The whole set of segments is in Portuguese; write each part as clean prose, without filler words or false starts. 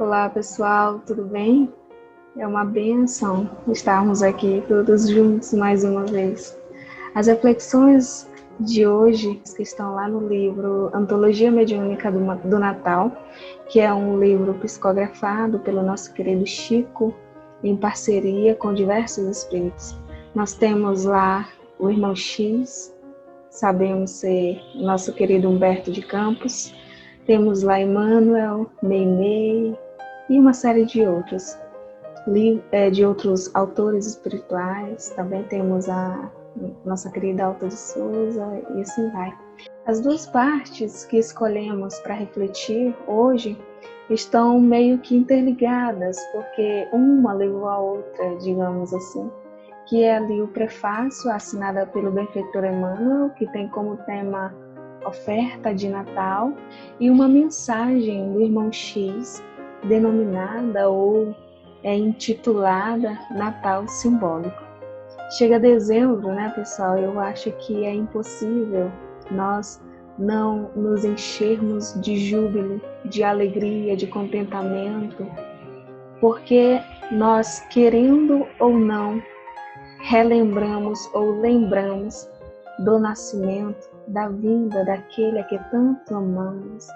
Olá pessoal, tudo bem? É uma bênção estarmos aqui todos juntos mais uma vez. As reflexões de hoje que estão lá no livro Antologia Mediúnica do Natal, que é um livro psicografado pelo nosso querido Chico, em parceria com diversos espíritos. Nós temos lá o irmão X, sabemos ser nosso querido Humberto de Campos, temos lá Emmanuel, Meimei e uma série de outros autores espirituais. Também temos a nossa querida Alta de Souza e assim vai. As duas partes que escolhemos para refletir hoje estão meio que interligadas, porque uma levou a outra, digamos assim, que é ali o prefácio assinado pelo benfeitor Emmanuel, que tem como tema Oferta de Natal, e uma mensagem do irmão X, denominada ou intitulada Natal Simbólico. Chega dezembro, né, pessoal? Eu acho que é impossível nós não nos enchermos de júbilo, de alegria, de contentamento, porque nós, querendo ou não, relembramos ou lembramos do nascimento, da vinda daquele a que tanto amamos,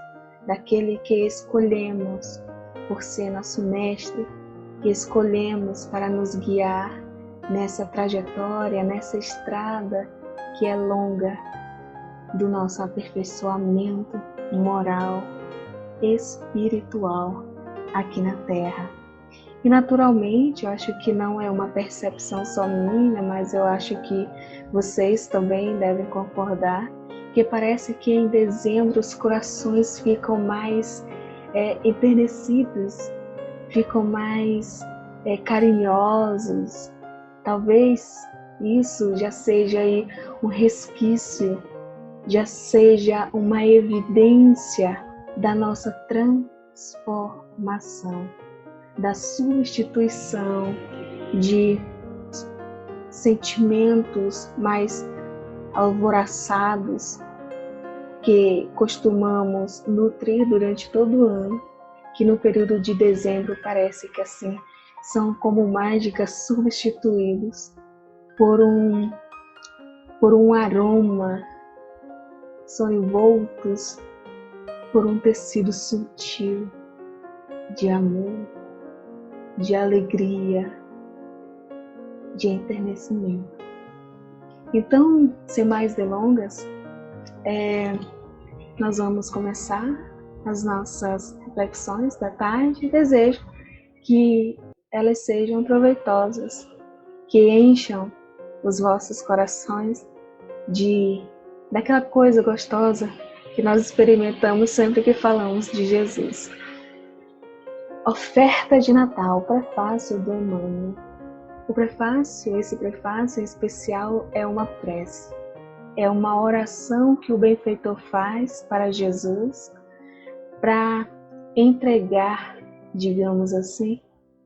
daquele que escolhemos por ser nosso mestre, que escolhemos para nos guiar nessa trajetória, nessa estrada que é longa do nosso aperfeiçoamento moral, espiritual aqui na Terra. E naturalmente, eu acho que não é uma percepção só minha, mas eu acho que vocês também devem concordar, que parece que em dezembro os corações ficam mais enternecidos, ficam mais carinhosos. Talvez isso já seja aí um resquício, já seja uma evidência da nossa transformação, da substituição de sentimentos mais alvoroçados que costumamos nutrir durante todo o ano, que no período de dezembro parece que assim são como mágicas substituídos por um aroma, são envoltos por um tecido sutil de amor, de alegria, de enternecimento. Então, sem mais delongas, nós vamos começar as nossas reflexões da tarde. Desejo que elas sejam proveitosas, que encham os vossos corações daquela coisa gostosa que nós experimentamos sempre que falamos de Jesus. Oferta de Natal, prefácio do Emmanuel. Esse prefácio em especial é uma prece, é uma oração que o benfeitor faz para Jesus, para entregar, digamos assim,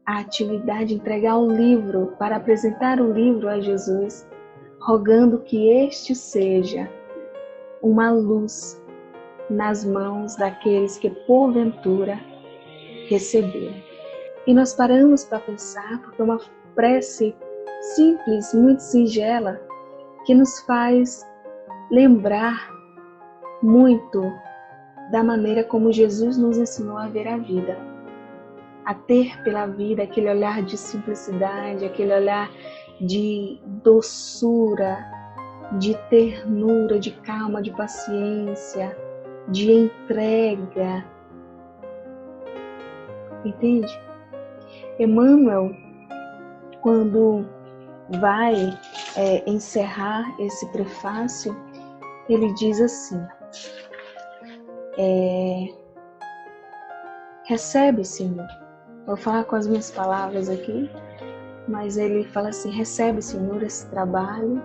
a atividade, entregar o livro, para apresentar o livro a Jesus, rogando que este seja uma luz nas mãos daqueles que porventura receberam. E nós paramos para pensar, porque é uma prece simples, muito singela, que nos faz lembrar muito da maneira como Jesus nos ensinou a ver a vida, a ter pela vida aquele olhar de simplicidade, aquele olhar de doçura, de ternura, de calma, de paciência, de entrega. Entende? Emmanuel, quando vai encerrar esse prefácio, ele diz assim: recebe, Senhor. Vou falar com as minhas palavras aqui, mas ele fala assim: recebe, Senhor, esse trabalho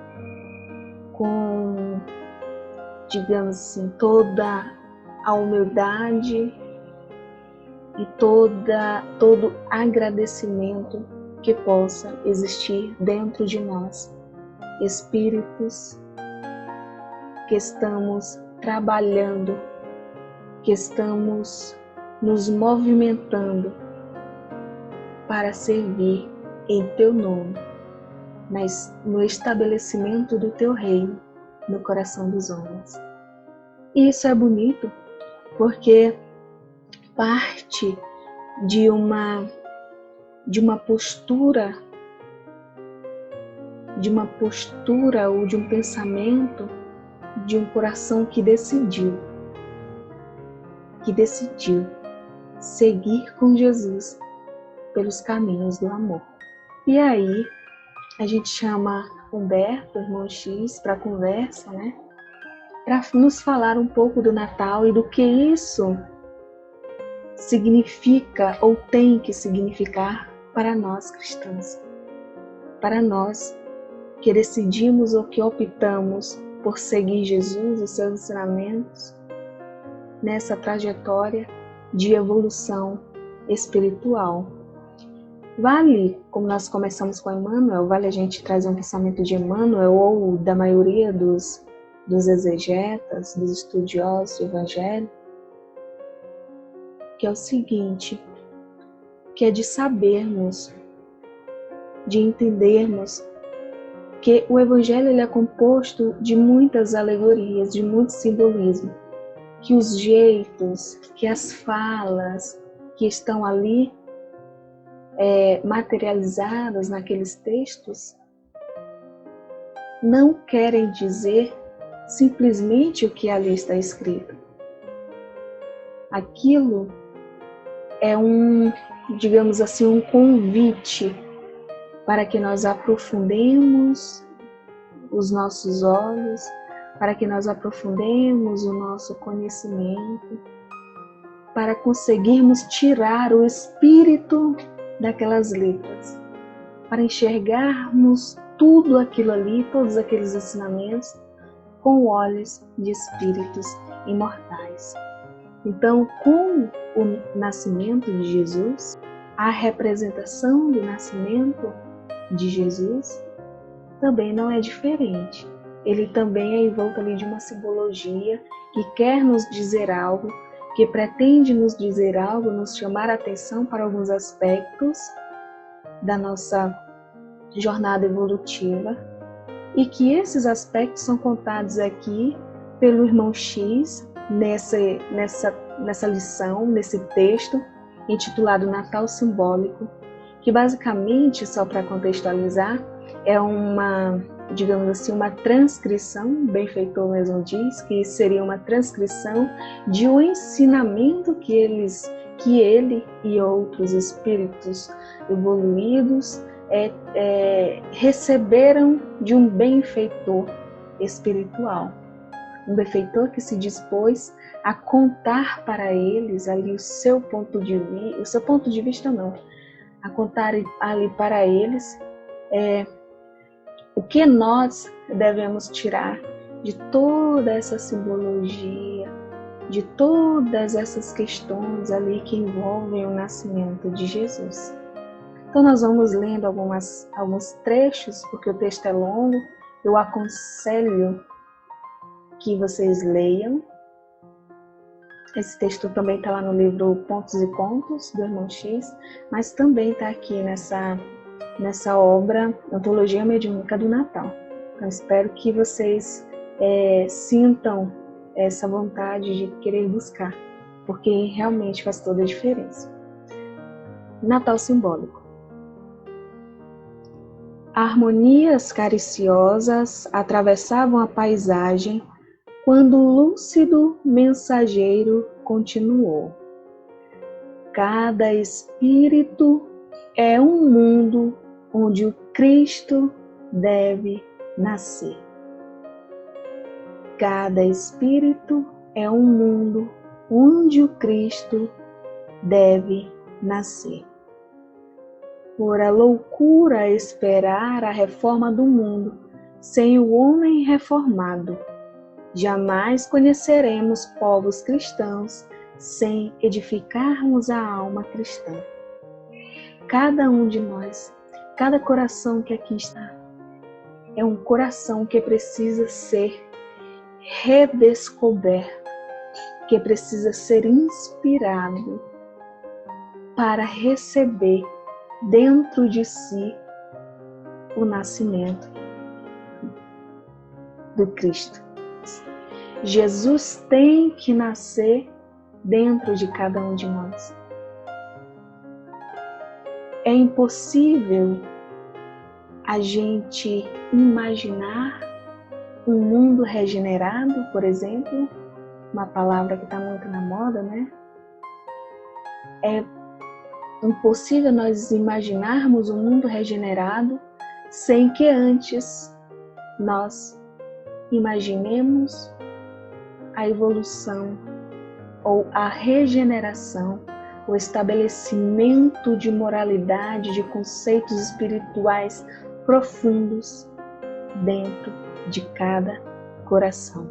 com, digamos assim, toda a humildade e todo agradecimento que possa existir dentro de nós, espíritos que estamos trabalhando, que estamos nos movimentando para servir em teu nome, no estabelecimento do teu reino no coração dos homens. E isso é bonito porque parte de uma postura ou de um pensamento de um coração que decidiu seguir com Jesus pelos caminhos do amor. E aí a gente chama Humberto, irmão X, para conversa, né? Para nos falar um pouco do Natal e do que isso significa ou tem que significar para nós cristãos. Para nós que decidimos ou que optamos por seguir Jesus, os seus ensinamentos, nessa trajetória de evolução espiritual. Vale, como nós começamos com Emmanuel, vale a gente trazer um pensamento de Emmanuel ou da maioria dos exegetas, dos estudiosos do Evangelho, que é o seguinte, que é de sabermos, de entendermos que o Evangelho ele é composto de muitas alegorias, de muito simbolismo, que os jeitos, que as falas que estão ali materializadas naqueles textos não querem dizer simplesmente o que ali está escrito. Aquilo é digamos assim, um convite para que nós aprofundemos os nossos olhos, para que nós aprofundemos o nosso conhecimento, para conseguirmos tirar o espírito daquelas letras, para enxergarmos tudo aquilo ali, todos aqueles ensinamentos, com olhos de espíritos imortais. Então, com o nascimento de Jesus, a representação do nascimento de Jesus também não é diferente. Ele também é envolto ali de uma simbologia que quer nos dizer algo, que pretende nos dizer algo, nos chamar a atenção para alguns aspectos da nossa jornada evolutiva, e que esses aspectos são contados aqui pelo irmão X nessa lição, nesse texto intitulado Natal Simbólico, que basicamente, só para contextualizar, é digamos assim, uma transcrição, o benfeitor mesmo diz, que seria uma transcrição de um ensinamento que ele e outros espíritos evoluídos receberam de um benfeitor espiritual. Um benfeitor que se dispôs a contar para eles ali o seu ponto de vista não, a contar ali para eles o que nós devemos tirar de toda essa simbologia, de todas essas questões ali que envolvem o nascimento de Jesus. Então nós vamos lendo alguns trechos, porque o texto é longo, eu aconselho que vocês leiam. Esse texto também está lá no livro Pontos e Contos, do Irmão X, mas também está aqui nessa obra Antologia Mediúnica do Natal. Então espero que vocês sintam essa vontade de querer buscar, porque realmente faz toda a diferença. Natal Simbólico. Harmonias cariciosas atravessavam a paisagem quando o lúcido mensageiro continuou. Cada espírito é um mundo onde o Cristo deve nascer. Cada espírito é um mundo onde o Cristo deve nascer. Fora loucura esperar a reforma do mundo sem o homem reformado. Jamais conheceremos povos cristãos sem edificarmos a alma cristã. Cada um de nós, cada coração que aqui está, é um coração que precisa ser redescoberto, que precisa ser inspirado para receber dentro de si o nascimento do Cristo. Jesus tem que nascer dentro de cada um de nós. É impossível a gente imaginar um mundo regenerado, por exemplo, uma palavra que está muito na moda, né? É impossível nós imaginarmos um mundo regenerado sem que antes nós imaginemos a evolução ou a regeneração, o estabelecimento de moralidade, de conceitos espirituais profundos dentro de cada coração.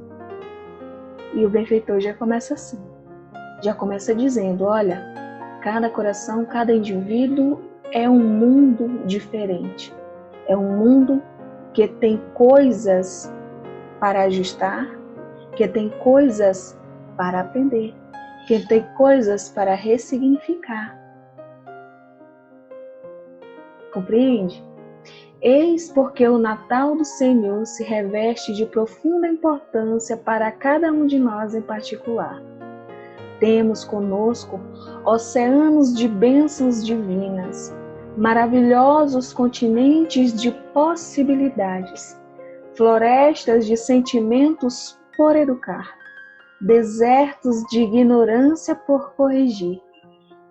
E o benfeitor já começa assim, já começa dizendo, olha, cada coração, cada indivíduo é um mundo diferente, é um mundo que tem coisas para ajustar, que tem coisas para aprender, que tem coisas para ressignificar. Compreende? Eis porque o Natal do Senhor se reveste de profunda importância para cada um de nós em particular. Temos conosco oceanos de bênçãos divinas, maravilhosos continentes de possibilidades, florestas de sentimentos por educar, desertos de ignorância por corrigir,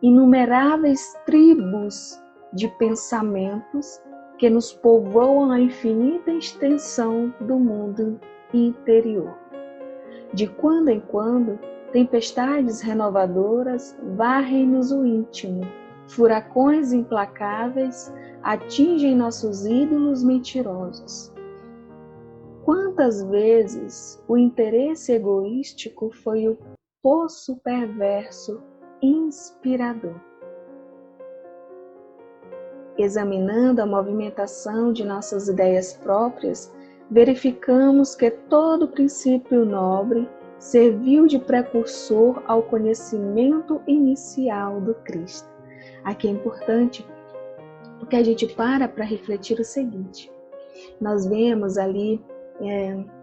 inumeráveis tribos de pensamentos que nos povoam a infinita extensão do mundo interior. De quando em quando, tempestades renovadoras varrem-nos o íntimo, furacões implacáveis atingem nossos ídolos mentirosos. Quantas vezes o interesse egoístico foi o poço perverso inspirador? Examinando a movimentação de nossas ideias próprias, verificamos que todo princípio nobre serviu de precursor ao conhecimento inicial do Cristo. Aqui é importante porque a gente para refletir o seguinte. Nós vemos ali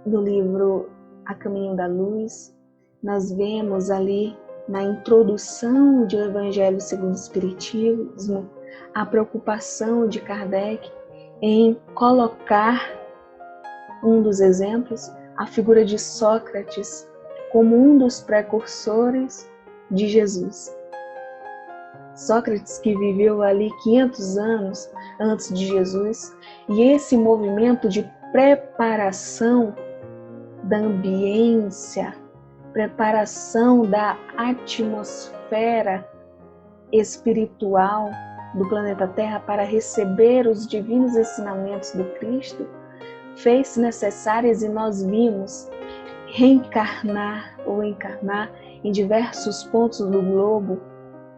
no livro A Caminho da Luz, nós vemos ali na introdução do Evangelho segundo o Espiritismo, a preocupação de Kardec em colocar um dos exemplos, a figura de Sócrates, como um dos precursores de Jesus. Sócrates que viveu ali 500 anos antes de Jesus, e esse movimento de preparação da ambiência, preparação da atmosfera espiritual do planeta Terra para receber os divinos ensinamentos do Cristo, fez-se necessárias, e nós vimos reencarnar ou encarnar em diversos pontos do globo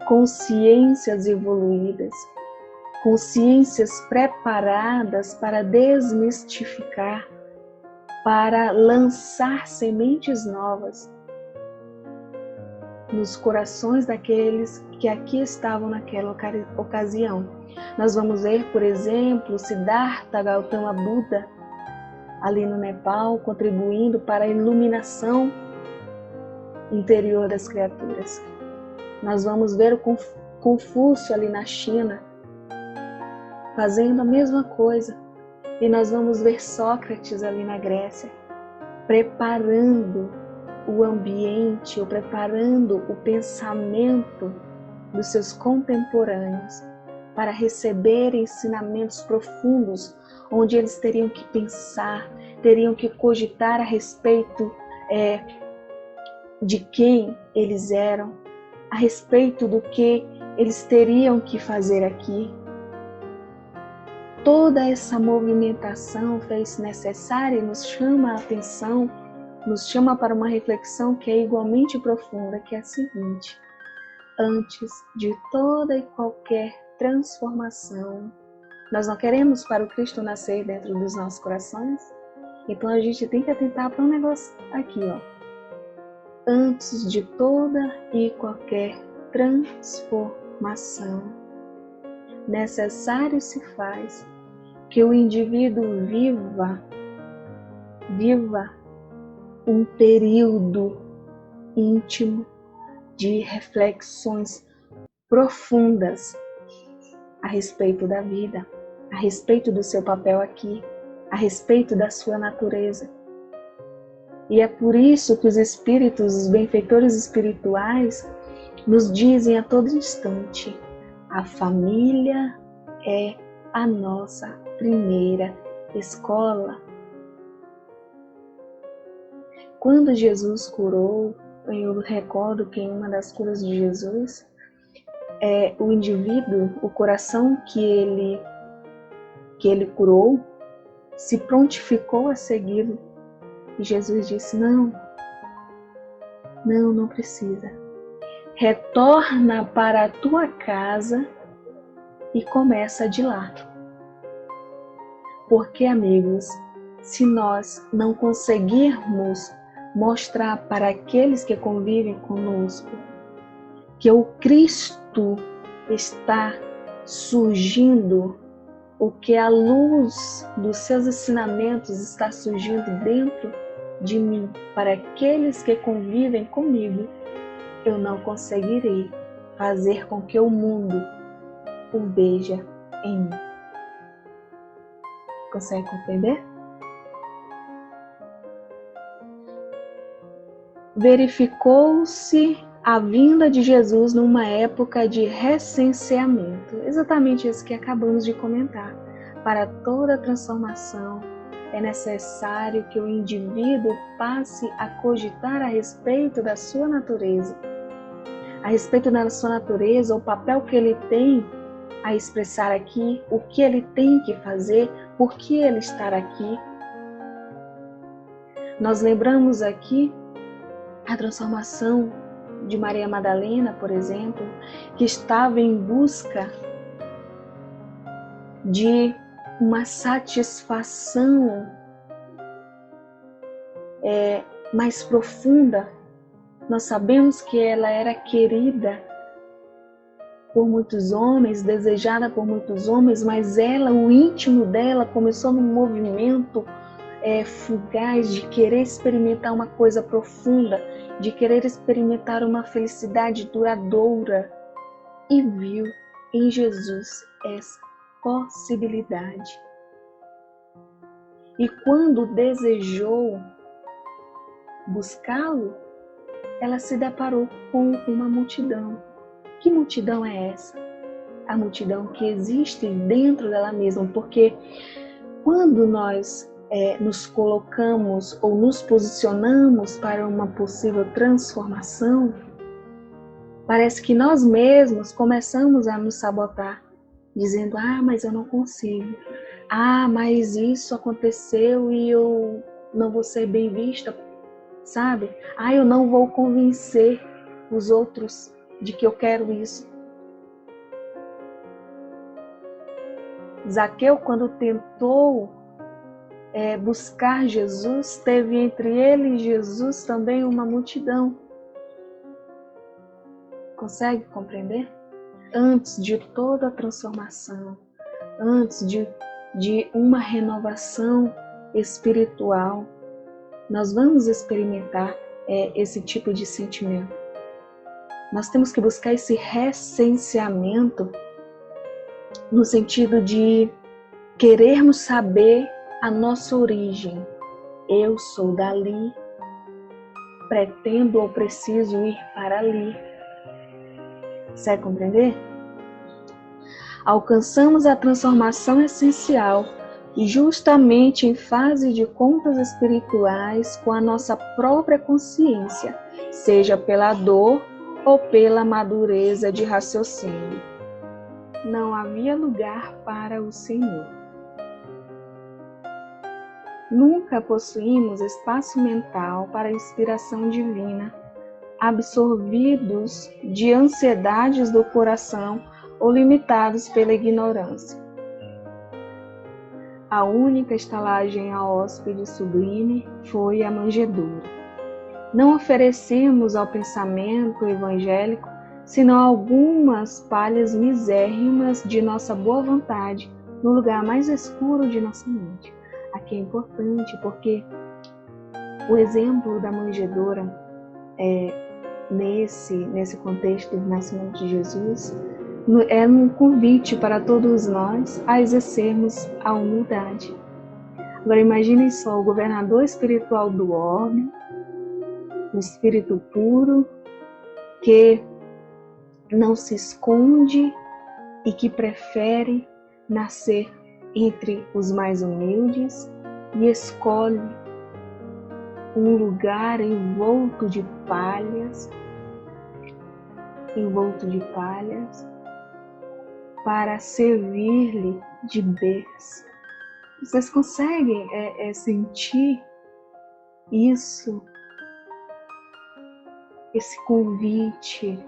consciências evoluídas, consciências preparadas para desmistificar, para lançar sementes novas nos corações daqueles que aqui estavam naquela ocasião. Nós vamos ver, por exemplo, Siddhartha Gautama Buda, ali no Nepal, contribuindo para a iluminação interior das criaturas. Nós vamos ver o Confúcio ali na China, fazendo a mesma coisa. E nós vamos ver Sócrates ali na Grécia, preparando o ambiente, ou preparando o pensamento dos seus contemporâneos para receber ensinamentos profundos, onde eles teriam que pensar, teriam que cogitar a respeito de quem eles eram, a respeito do que eles teriam que fazer aqui. Toda essa movimentação fez necessária e nos chama a atenção, nos chama para uma reflexão que é igualmente profunda, que é a seguinte: antes de toda e qualquer transformação, nós não queremos para o Cristo nascer dentro dos nossos corações? Então a gente tem que atentar para um negócio aqui, ó. Antes de toda e qualquer transformação, necessário se faz que o indivíduo viva um período íntimo de reflexões profundas a respeito da vida, a respeito do seu papel aqui, a respeito da sua natureza. E é por isso que os espíritos, os benfeitores espirituais, nos dizem a todo instante: a família é a nossa primeira escola. Quando Jesus curou, eu recordo que em uma das curas de Jesus, o indivíduo, o coração que ele curou, se prontificou a segui-lo. E Jesus disse: não precisa. Retorna para a tua casa e começa de lá. Porque, amigos, se nós não conseguirmos mostrar para aqueles que convivem conosco que o Cristo está surgindo, o que a luz dos seus ensinamentos está surgindo dentro de mim, para aqueles que convivem comigo, eu não conseguirei fazer com que o mundo o veja em mim. Consegue compreender? Verificou-se a vinda de Jesus numa época de recenseamento. Exatamente isso que acabamos de comentar. Para toda transformação, é necessário que o indivíduo passe a cogitar a respeito da sua natureza. A respeito da sua natureza, o papel que ele tem a expressar aqui, o que ele tem que fazer, por que ele está aqui. Nós lembramos aqui a transformação de Maria Madalena, por exemplo, que estava em busca de uma satisfação mais profunda. Nós sabemos que ela era querida por muitos homens, desejada por muitos homens, mas ela, o íntimo dela, começou num movimento fugaz de querer experimentar uma coisa profunda, de querer experimentar uma felicidade duradoura, e viu em Jesus essa possibilidade. E quando desejou buscá-lo, ela se deparou com uma multidão. Que multidão é essa? A multidão que existe dentro dela mesma, porque quando nós nos colocamos ou nos posicionamos para uma possível transformação, parece que nós mesmos começamos a nos sabotar, dizendo: mas eu não consigo, mas isso aconteceu e eu não vou ser bem vista, sabe? Eu não vou convencer os outros de que eu quero isso. Zaqueu, quando tentou buscar Jesus, teve entre ele e Jesus também uma multidão. Consegue compreender? Antes de toda a transformação, antes de uma renovação espiritual, nós vamos experimentar esse tipo de sentimento. Nós temos que buscar esse recenseamento no sentido de querermos saber a nossa origem. Eu sou dali, pretendo ou preciso ir para ali. Consegue compreender? Alcançamos a transformação essencial justamente em fase de contas espirituais com a nossa própria consciência, seja pela dor ou pela madureza de raciocínio. Não havia lugar para o Senhor. Nunca possuímos espaço mental para a inspiração divina, absorvidos de ansiedades do coração ou limitados pela ignorância. A única estalagem a hóspede sublime foi a manjedoura. Não oferecemos ao pensamento evangélico senão algumas palhas misérrimas de nossa boa vontade no lugar mais escuro de nossa mente. Aqui é importante porque o exemplo da manjedoura nesse contexto do nascimento de Jesus é um convite para todos nós a exercermos a humildade. Agora imaginem só o governador espiritual do orbe, o espírito puro, que não se esconde e que prefere nascer entre os mais humildes e escolhe um lugar envolto de palhas para servir-lhe de berço. Vocês conseguem sentir isso? Esse convite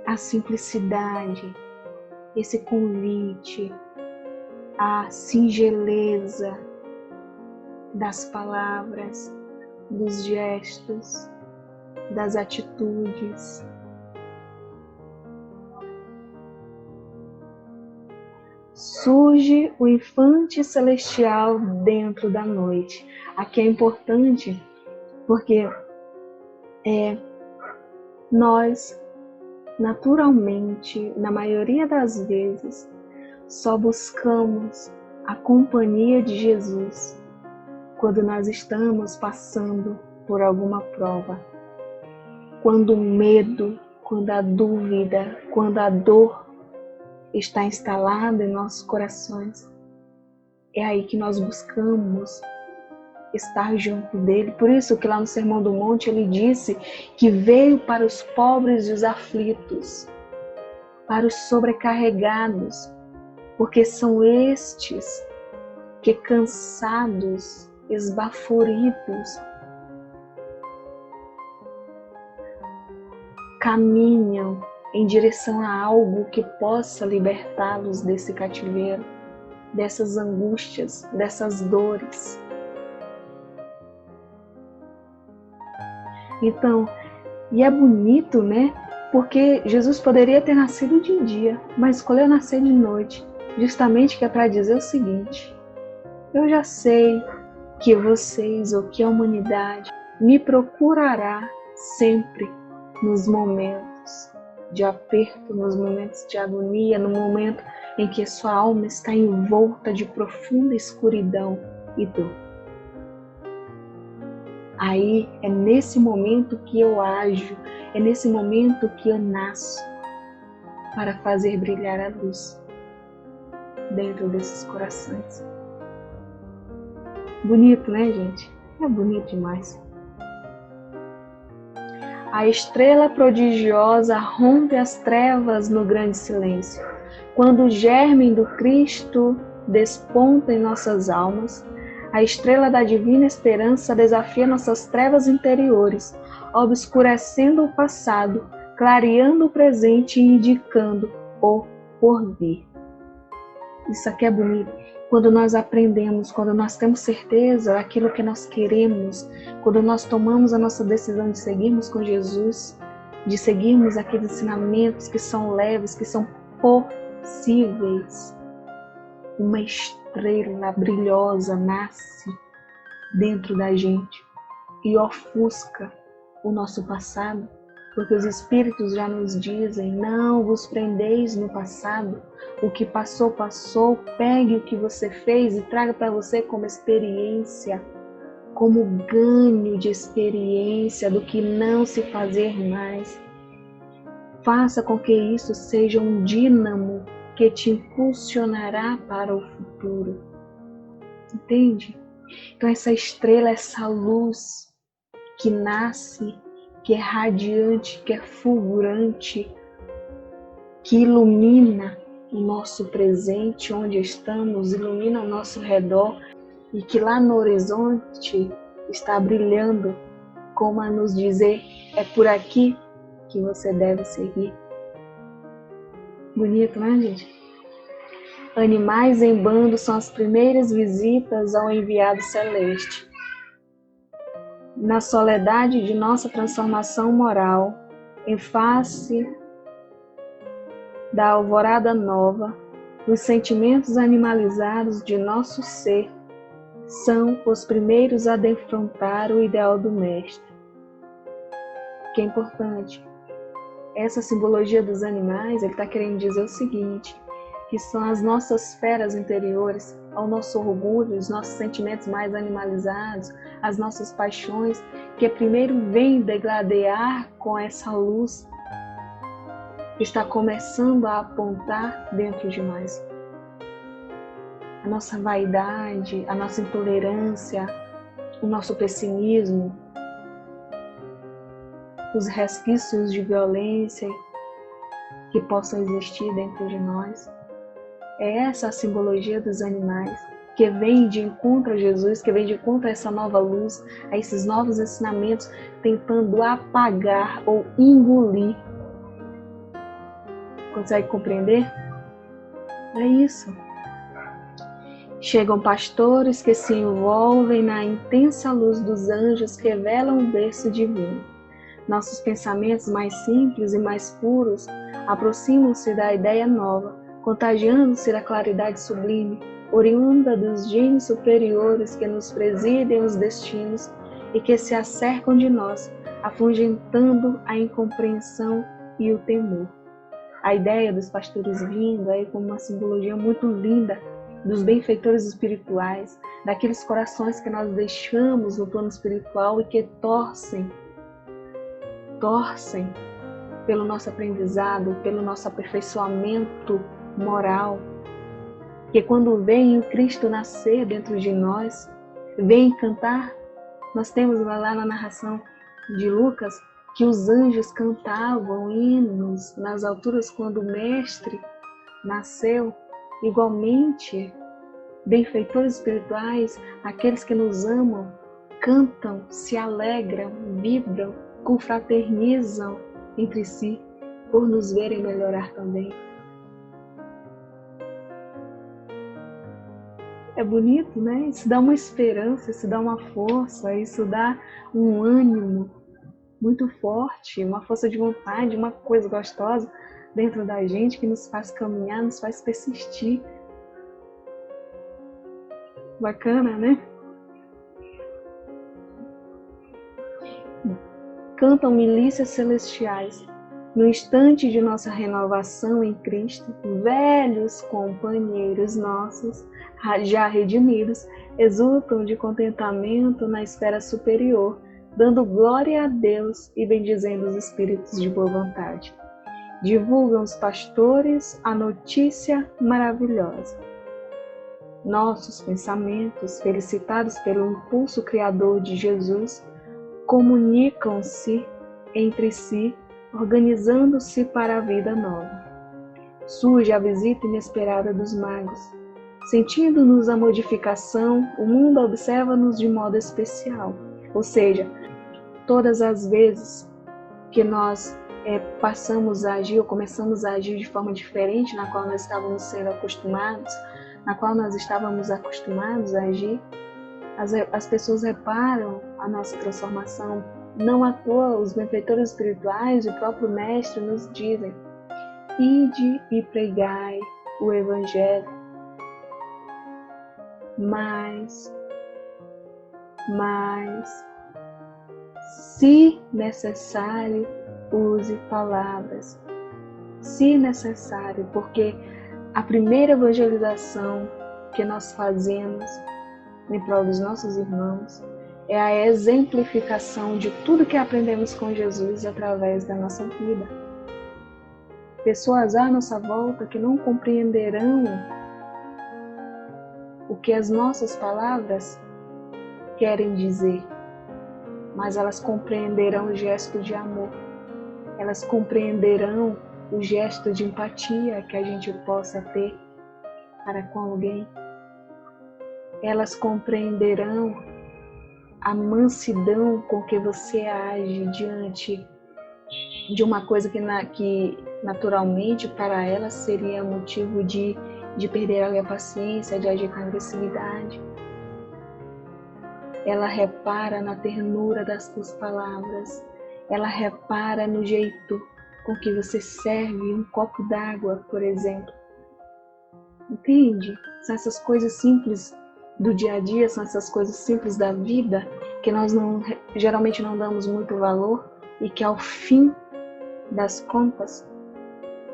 à simplicidade, esse convite à singeleza das palavras, dos gestos, das atitudes. Surge o infante celestial dentro da noite. Aqui é importante porque nós, naturalmente, na maioria das vezes, só buscamos a companhia de Jesus quando nós estamos passando por alguma prova, quando o medo, quando a dúvida, quando a dor está instalada em nossos corações. É aí que nós buscamos estar junto dele. Por isso que lá no Sermão do Monte ele disse que veio para os pobres e os aflitos, para os sobrecarregados, porque são estes que, cansados, esbaforidos, caminham em direção a algo que possa libertá-los desse cativeiro, dessas angústias, dessas dores. Então, e é bonito, né? Porque Jesus poderia ter nascido de dia, mas escolheu nascer de noite, justamente que é para dizer o seguinte: eu já sei que vocês, ou que a humanidade, me procurará sempre nos momentos de aperto, nos momentos de agonia, no momento em que sua alma está envolta de profunda escuridão e dor. Aí é nesse momento que eu ajo, é nesse momento que eu nasço para fazer brilhar a luz dentro desses corações. Bonito, né, gente? É bonito demais. A estrela prodigiosa rompe as trevas no grande silêncio. Quando o germe do Cristo desponta em nossas almas, a estrela da divina esperança desafia nossas trevas interiores, obscurecendo o passado, clareando o presente e indicando o porvir. Isso aqui é bonito. Quando nós aprendemos, quando nós temos certeza daquilo que nós queremos, quando nós tomamos a nossa decisão de seguirmos com Jesus, de seguirmos aqueles ensinamentos que são leves, que são possíveis, uma estrela brilhosa nasce dentro da gente e ofusca o nosso passado, porque os Espíritos já nos dizem: não vos prendeis no passado, o que passou, passou, pegue o que você fez e traga para você como experiência, como ganho de experiência do que não se fazer mais. Faça com que isso seja um dínamo que te impulsionará para o futuro. Entende? Então essa estrela, essa luz que nasce, que é radiante, que é fulgurante, que ilumina o nosso presente, onde estamos, ilumina ao nosso redor e que lá no horizonte está brilhando, como a nos dizer: é por aqui que você deve seguir. Bonito, né, gente? Animais em bando são as primeiras visitas ao enviado celeste. Na soledade de nossa transformação moral, Em face da alvorada nova, os sentimentos animalizados de nosso ser são os primeiros a defrontar o ideal do Mestre. Que é importante. Essa simbologia dos animais, ele está querendo dizer o seguinte, que são as nossas feras interiores, ao nosso orgulho, os nossos sentimentos mais animalizados, as nossas paixões, que primeiro vêm degladear com essa luz que está começando a apontar dentro de nós. A nossa vaidade, a nossa intolerância, o nosso pessimismo, os resquícios de violência que possam existir dentro de nós. É essa a simbologia dos animais, que vem de encontro a Jesus, que vem de encontro a essa nova luz, a esses novos ensinamentos, tentando apagar ou engolir. Consegue compreender? É isso. Chegam pastores que se envolvem na intensa luz dos anjos que revelam o berço divino. Nossos pensamentos mais simples e mais puros aproximam-se da ideia nova, contagiando-se da claridade sublime, oriunda dos gênios superiores que nos presidem os destinos e que se acercam de nós, afugentando a incompreensão e o temor. A ideia dos pastores vindo aí como uma simbologia muito linda dos benfeitores espirituais, daqueles corações que nós deixamos no plano espiritual e que torcem pelo nosso aprendizado, pelo nosso aperfeiçoamento moral, que quando vem o Cristo nascer dentro de nós, vem cantar. Nós temos lá na narração de Lucas que os anjos cantavam hinos nas alturas quando o Mestre nasceu. Igualmente, benfeitores espirituais, aqueles que nos amam, cantam, se alegram, vibram, confraternizam entre si por nos verem melhorar também. É bonito, né? Isso dá uma esperança, isso dá uma força, isso dá um ânimo muito forte, uma força de vontade, uma coisa gostosa dentro da gente que nos faz caminhar, nos faz persistir. Bacana, né? Cantam milícias celestiais. No instante de nossa renovação em Cristo, velhos companheiros nossos, já redimidos, exultam de contentamento na esfera superior, dando glória a Deus e bendizendo os espíritos de boa vontade. Divulgam os pastores a notícia maravilhosa. Nossos pensamentos, felicitados pelo impulso criador de Jesus, comunicam-se entre si, organizando-se para a vida nova. Surge a visita inesperada dos magos. Sentindo-nos a modificação, o mundo observa-nos de modo especial. Ou seja, todas as vezes que nós passamos a agir ou começamos a agir de forma diferente na qual nós estávamos sendo acostumados, na qual nós estávamos acostumados a agir, as pessoas reparam a nossa transformação. Não à toa, os benfeitores espirituais, o próprio Mestre nos dizem: ide e pregai o Evangelho. Mas, se necessário, use palavras. Se necessário, porque a primeira evangelização que nós fazemos em prol dos nossos irmãos é a exemplificação de tudo que aprendemos com Jesus através da nossa vida. Pessoas à nossa volta que não compreenderão o que as nossas palavras querem dizer, mas elas compreenderão o gesto de amor, elas compreenderão o gesto de empatia que a gente possa ter para com alguém. Elas compreenderão a mansidão com que você age diante de uma coisa que naturalmente para elas seria motivo de perder a paciência, de agir com agressividade. Ela repara na ternura das tuas palavras, ela repara no jeito com que você serve um copo d'água, por exemplo. Entende? São essas coisas simples do dia a dia, são essas coisas simples da vida que nós geralmente não damos muito valor e que ao fim das contas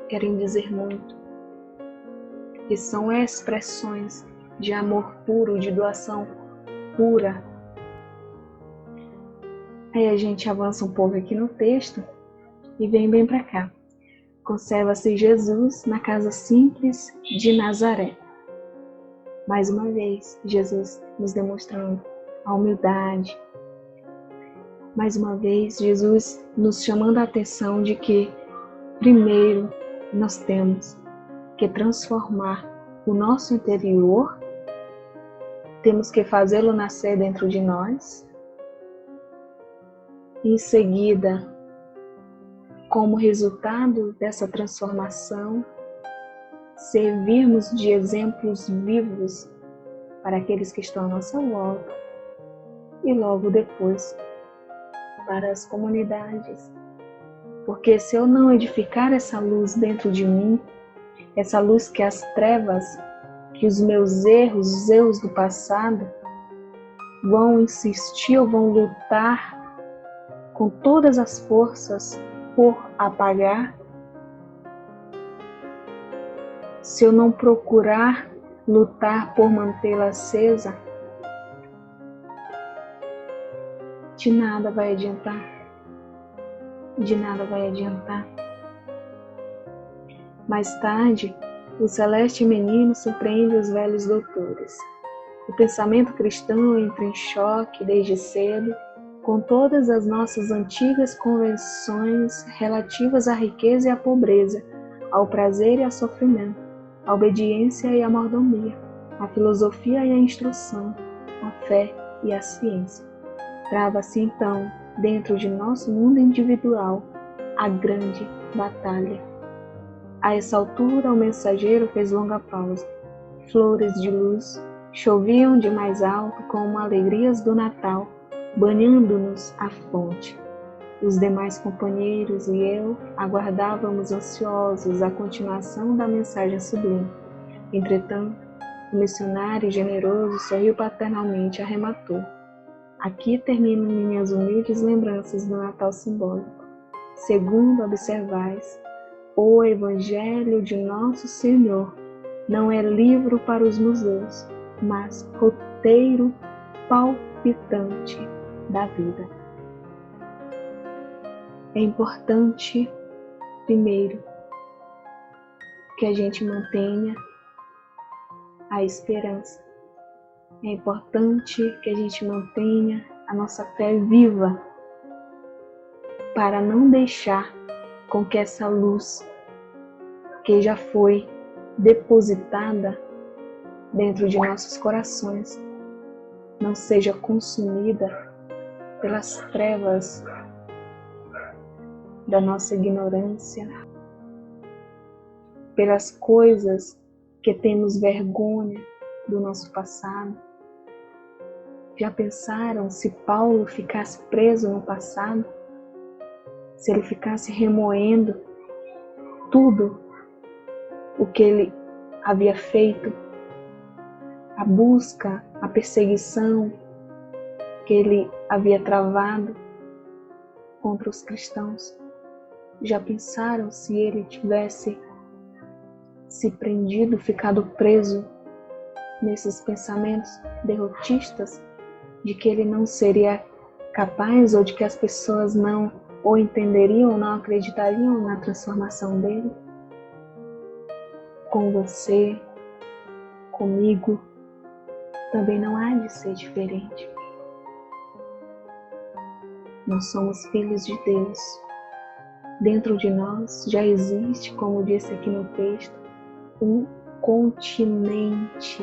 querem dizer muito. Que são expressões de amor puro, de doação pura. Aí a gente avança um pouco aqui no texto e vem bem para cá. Conserva-se Jesus na casa simples de Nazaré. Mais uma vez, Jesus nos demonstrando a humildade. Mais uma vez, Jesus nos chamando a atenção de que, primeiro, nós temos que transformar o nosso interior, temos que fazê-lo nascer dentro de nós. Em seguida, como resultado dessa transformação, servirmos de exemplos vivos para aqueles que estão à nossa volta e logo depois para as comunidades. Porque se eu não edificar essa luz dentro de mim, essa luz que as trevas, que os meus erros, os erros do passado vão insistir ou vão lutar com todas as forças por apagar, se eu não procurar lutar por mantê-la acesa, de nada vai adiantar. De nada vai adiantar. Mais tarde, o celeste menino surpreende os velhos doutores. O pensamento cristão entra em choque desde cedo com todas as nossas antigas convenções relativas à riqueza e à pobreza, ao prazer e ao sofrimento, à obediência e à mordomia, à filosofia e à instrução, à fé e à ciência. Trava-se então, dentro de nosso mundo individual, a grande batalha. A essa altura, o mensageiro fez longa pausa. Flores de luz choviam de mais alto como alegrias do Natal, banhando-nos a fonte. Os demais companheiros e eu aguardávamos ansiosos a continuação da mensagem sublime. Entretanto, o missionário generoso sorriu paternalmente e arrematou. Aqui terminam minhas humildes lembranças do Natal simbólico. Segundo observais, o Evangelho de Nosso Senhor não é livro para os museus, mas roteiro palpitante da vida. É importante, primeiro, que a gente mantenha a esperança. É importante que a gente mantenha a nossa fé viva para não deixar com que essa luz que já foi depositada dentro de nossos corações não seja consumida pelas trevas da nossa ignorância, pelas coisas que temos vergonha do nosso passado. Já pensaram se Paulo ficasse preso no passado? Se ele ficasse remoendo tudo o que ele havia feito, a busca, a perseguição que ele havia travado contra os cristãos? Já pensaram se ele tivesse se prendido, ficado preso nesses pensamentos derrotistas de que ele não seria capaz ou de que as pessoas não o entenderiam ou não acreditariam na transformação dele? Com você, comigo, também não há de ser diferente. Nós somos filhos de Deus. Dentro de nós já existe, como disse aqui no texto, um continente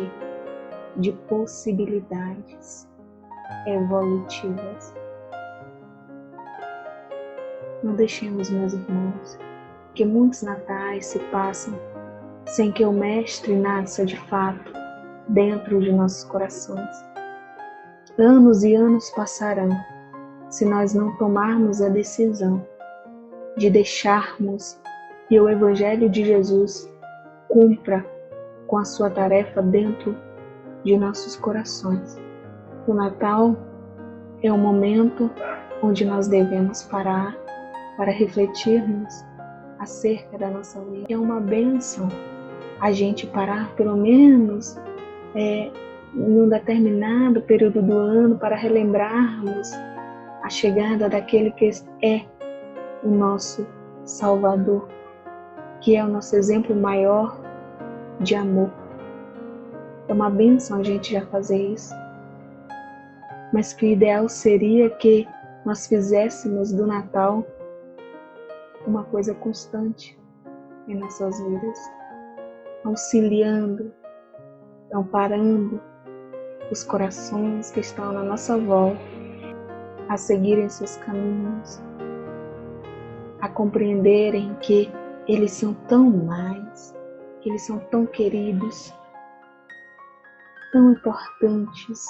de possibilidades evolutivas. Não deixemos, meus irmãos, que muitos natais se passam sem que o Mestre nasça de fato dentro de nossos corações. Anos e anos passarão se nós não tomarmos a decisão de deixarmos que o Evangelho de Jesus cumpra com a sua tarefa dentro de nossos corações. O Natal é um momento onde nós devemos parar para refletirmos acerca da nossa vida. É uma bênção a gente parar pelo menos em um determinado período do ano para relembrarmos a chegada daquele que é o nosso Salvador, que é o nosso exemplo maior de amor. É uma bênção a gente já fazer isso, mas que o ideal seria que nós fizéssemos do Natal uma coisa constante em nossas vidas, auxiliando, amparando os corações que estão na nossa volta a seguirem seus caminhos, a compreenderem que eles são tão mais, que eles são tão queridos, tão importantes,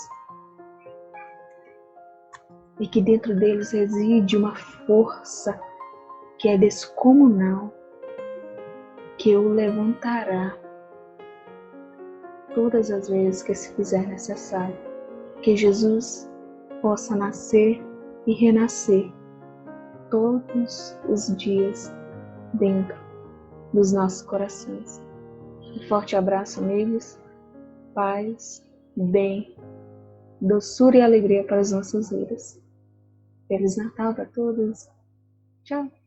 e que dentro deles reside uma força que é descomunal, que o levantará todas as vezes que se fizer necessário. Que Jesus possa nascer e renascer todos os dias dentro dos nossos corações. Um forte abraço, amigos. Paz, bem, doçura e alegria para as nossas vidas. Feliz Natal para todos. Tchau.